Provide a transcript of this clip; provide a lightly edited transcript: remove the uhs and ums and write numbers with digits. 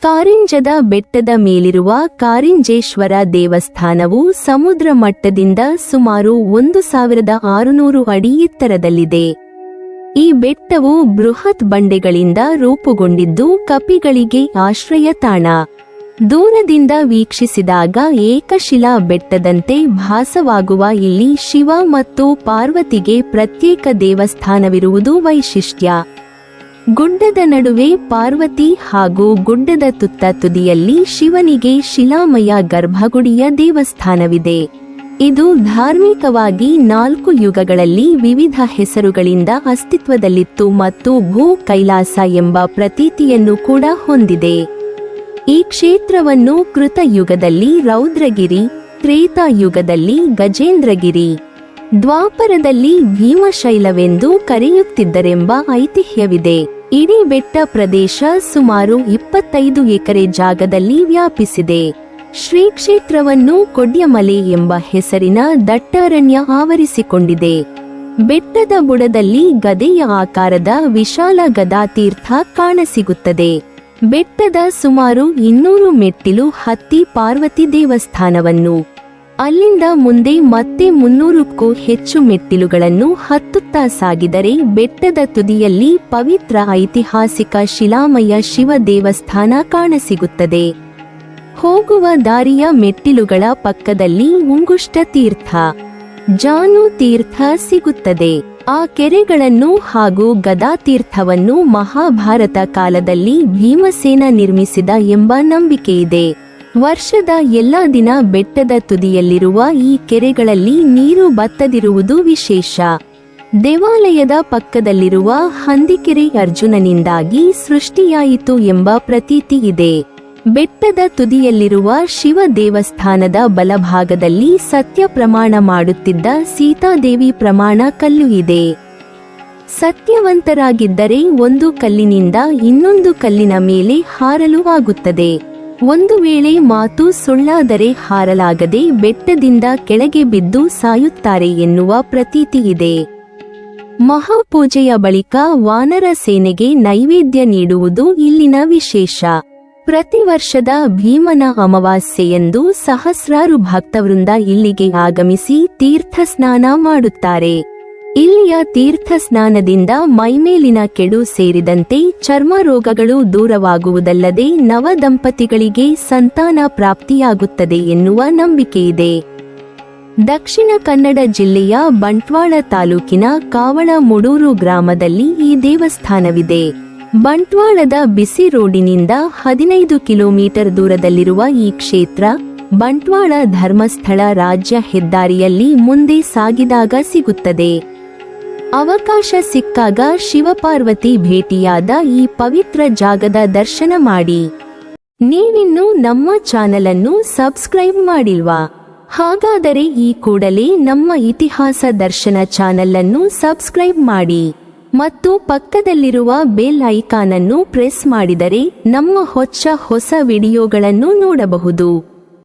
ಕಾರಿಂಜದ ಬೆಟ್ಟದ ಮೇಲಿರುವ ಕಾರಿಂಜೇಶ್ವರ ದೇವಸ್ಥಾನವು ಸಮುದ್ರ ಮಟ್ಟದಿಂದ ಸುಮಾರು 1600 ಅಡಿ ಎತ್ತರದಲ್ಲಿದೆ. ಈ ಬೆಟ್ಟವು ಬೃಹತ್ ಬಂಡೆಗಳಿಂದ ರೂಪುಗೊಂಡಿದ್ದು ಕಪಿಗಳಿಗೆ ಆಶ್ರಯ ತಾಣ. ದೂರದಿಂದ ವೀಕ್ಷಿಸಿದಾಗ ಏಕಶಿಲಾ ಬೆಟ್ಟದಂತೆ ಭಾಸವಾಗುವ ಇಲ್ಲಿ ಶಿವ ಮತ್ತು ಪಾರ್ವತಿಗೆ ಪ್ರತ್ಯೇಕ ದೇವಸ್ಥಾನವಿರುವುದು ವೈಶಿಷ್ಟ್ಯ. ಗುಡ್ಡದ ನಡುವೆ ಪಾರ್ವತಿ ಹಾಗೂ ಗುಡ್ಡದ ತುತ್ತ ತುದಿಯಲ್ಲಿ ಶಿವನಿಗೆ ಶಿಲಾಮಯ ಗರ್ಭಗುಡಿಯ ದೇವಸ್ಥಾನವಿದೆ. ಇದು ಧಾರ್ಮಿಕವಾಗಿ 4 ಯುಗಗಳಲ್ಲಿ ವಿವಿಧ ಹೆಸರುಗಳಿಂದ ಅಸ್ತಿತ್ವದಲ್ಲಿತ್ತು ಮತ್ತು ಭೂ ಕೈಲಾಸ ಎಂಬ ಪ್ರತೀತಿಯನ್ನು ಕೂಡ ಹೊಂದಿದೆ. ಈ ಕ್ಷೇತ್ರವನ್ನು ಕೃತ ಯುಗದಲ್ಲಿ ರೌದ್ರಗಿರಿ, ತ್ರೇತಾಯುಗದಲ್ಲಿ ಗಜೇಂದ್ರಗಿರಿ, ದ್ವಾಪರದಲ್ಲಿ ಭೀಮಶೈಲವೆಂದು ಕರೆಯುತ್ತಿದ್ದರೆಂಬ ಐತಿಹ್ಯವಿದೆ. ಇಡೀ ಬೆಟ್ಟ ಪ್ರದೇಶ ಸುಮಾರು 25 ಎಕರೆ ಜಾಗದಲ್ಲಿ ವ್ಯಾಪಿಸಿದೆ. ಶ್ರೀ ಕ್ಷೇತ್ರವನ್ನು ಕೊಡ್ಯಮಲೆ ಎಂಬ ಹೆಸರಿನ ದಟ್ಟಾರಣ್ಯ ಆವರಿಸಿಕೊಂಡಿದೆ. ಬೆಟ್ಟದ ಬುಡದಲ್ಲಿ ಗದೆಯ ಆಕಾರದ ವಿಶಾಲ ಗದಾತೀರ್ಥ ಕಾಣಸಿಗುತ್ತದೆ. ಬೆಟ್ಟದ ಸುಮಾರು 200 ಮೆಟ್ಟಿಲು ಹತ್ತಿ ಪಾರ್ವತಿ ದೇವಸ್ಥಾನವನ್ನು, ಅಲ್ಲಿಂದ ಮುಂದೆ ಮತ್ತೆ 300ಕ್ಕೂ ಹೆಚ್ಚು ಮೆಟ್ಟಿಲುಗಳನ್ನು ಹತ್ತುತ್ತಾ ಸಾಗಿದರೆ ಬೆಟ್ಟದ ತುದಿಯಲ್ಲಿ ಪವಿತ್ರ ಐತಿಹಾಸಿಕ ಶಿಲಾಮಯ ಶಿವ ದೇವಸ್ಥಾನ ಕಾಣಸಿಗುತ್ತದೆ. ಹೋಗುವ ದಾರಿಯ ಮೆಟ್ಟಿಲುಗಳ ಪಕ್ಕದಲ್ಲಿ ಉಂಗುಷ್ಟ ತೀರ್ಥ, ಜಾನು ತೀರ್ಥ ಸಿಗುತ್ತದೆ. ಆ ಕೆರೆಗಳನ್ನು ಹಾಗೂ ಗದಾತೀರ್ಥವನ್ನು ಮಹಾಭಾರತ ಕಾಲದಲ್ಲಿ ಭೀಮಸೇನ ನಿರ್ಮಿಸಿದ ಎಂಬ ನಂಬಿಕೆಯಿದೆ. ವರ್ಷದ ಎಲ್ಲಾ ದಿನ ಬೆಟ್ಟದ ತುದಿಯಲ್ಲಿರುವ ಈ ಕೆರೆಗಳಲ್ಲಿ ನೀರು ಬತ್ತದಿರುವುದು ವಿಶೇಷ. ದೇವಾಲಯದ ಪಕ್ಕದಲ್ಲಿರುವ ಹಂದಿಕೆರೆ ಅರ್ಜುನನಿಂದಾಗಿ ಸೃಷ್ಟಿಯಾಯಿತು ಎಂಬ ಪ್ರತೀತಿ ಇದೆ. ಬೆಟ್ಟದ ತುದಿಯಲ್ಲಿರುವ ಶಿವ ದೇವಸ್ಥಾನದ ಬಲಭಾಗದಲ್ಲಿ ಸತ್ಯ ಪ್ರಮಾಣ ಮಾಡುತ್ತಿದ್ದ ಸೀತಾದೇವಿ ಪ್ರಮಾಣ ಕಲ್ಲು ಇದೆ. ಸತ್ಯವಂತರಾಗಿದ್ದರೆ ಒಂದು ಕಲ್ಲಿನಿಂದ ಇನ್ನೊಂದು ಕಲ್ಲಿನ ಮೇಲೆ ಹಾರಲು ಆಗುತ್ತದೆ. ಒಂದು ವೇಳೆ ಮಾತು ಸುಳ್ಳಾದರೆ ಹಾರಲಾಗದೆ ಬೆಟ್ಟದಿಂದ ಕೆಳಗೆ ಬಿದ್ದು ಸಾಯುತ್ತಾರೆ ಎನ್ನುವ ಪ್ರತೀತಿ ಇದೆ. ಮಹಾಪೂಜೆಯ ಬಳಿಕ ವಾನರ ಸೇನೆಗೆ ನೈವೇದ್ಯ ನೀಡುವುದು ಇಲ್ಲಿನ ವಿಶೇಷ. ಪ್ರತಿ ವರ್ಷದ ಭೀಮನ ಅಮಾವಾಸ್ಯೆಯಂದು ಸಹಸ್ರಾರು ಭಕ್ತವೃಂದ ಇಲ್ಲಿಗೆ ಆಗಮಿಸಿ ತೀರ್ಥ ಸ್ನಾನ ಮಾಡುತ್ತಾರೆ. ಇಲ್ಲಿಯ ತೀರ್ಥ ಸ್ನಾನದಿಂದ ಮೈಮೇಲಿನ ಕೆಡು ಸೇರಿದಂತೆ ಚರ್ಮ ರೋಗಗಳು ದೂರವಾಗುವುದಲ್ಲದೆ ನವ ದಂಪತಿಗಳಿಗೆ ಸಂತಾನ ಪ್ರಾಪ್ತಿಯಾಗುತ್ತದೆ ಎನ್ನುವ ನಂಬಿಕೆಯಿದೆ. ದಕ್ಷಿಣ ಕನ್ನಡ ಜಿಲ್ಲೆಯ ಬಂಟ್ವಾಳ ತಾಲೂಕಿನ ಕಾವಳಮುಡೂರು ಗ್ರಾಮದಲ್ಲಿ ಈ ದೇವಸ್ಥಾನವಿದೆ. ಬಂಟ್ವಾಳದ ಬಿಸಿ ರೋಡಿನಿಂದ 15 ಕಿಲೋಮೀಟರ್ ದೂರದಲ್ಲಿರುವ ಈ ಕ್ಷೇತ್ರ ಬಂಟ್ವಾಳ ಧರ್ಮಸ್ಥಳ ರಾಜ್ಯ ಹೆದ್ದಾರಿಯಲ್ಲಿ ಮುಂದೆ ಸಾಗಿದಾಗ ಸಿಗುತ್ತದೆ. ಅವಕಾಶ ಸಿಕ್ಕಾಗ ಶಿವಪಾರ್ವತಿ ಭೇಟಿಯಾದ ಈ ಪವಿತ್ರ ಜಾಗದ ದರ್ಶನ ಮಾಡಿ. ನೀವಿನ್ನೂ ನಮ್ಮ ಚಾನೆಲ್ ಅನ್ನು ಸಬ್ಸ್ಕ್ರೈಬ್ ಮಾಡಿಲ್ವಾ? ಹಾಗಾದರೆ ಈ ಕೂಡಲೇ ನಮ್ಮ ಇತಿಹಾಸ ದರ್ಶನ ಚಾನೆಲ್ ಅನ್ನು ಸಬ್ಸ್ಕ್ರೈಬ್ ಮಾಡಿ ಮತ್ತು ಪಕ್ಕದಲ್ಲಿರುವ ಬೆಲ್ ಐಕಾನ್ ಅನ್ನು ಪ್ರೆಸ್ ಮಾಡಿದರೆ ನಮ್ಮ ಹೊಸ ವಿಡಿಯೋಗಳನ್ನು ನೋಡಬಹುದು.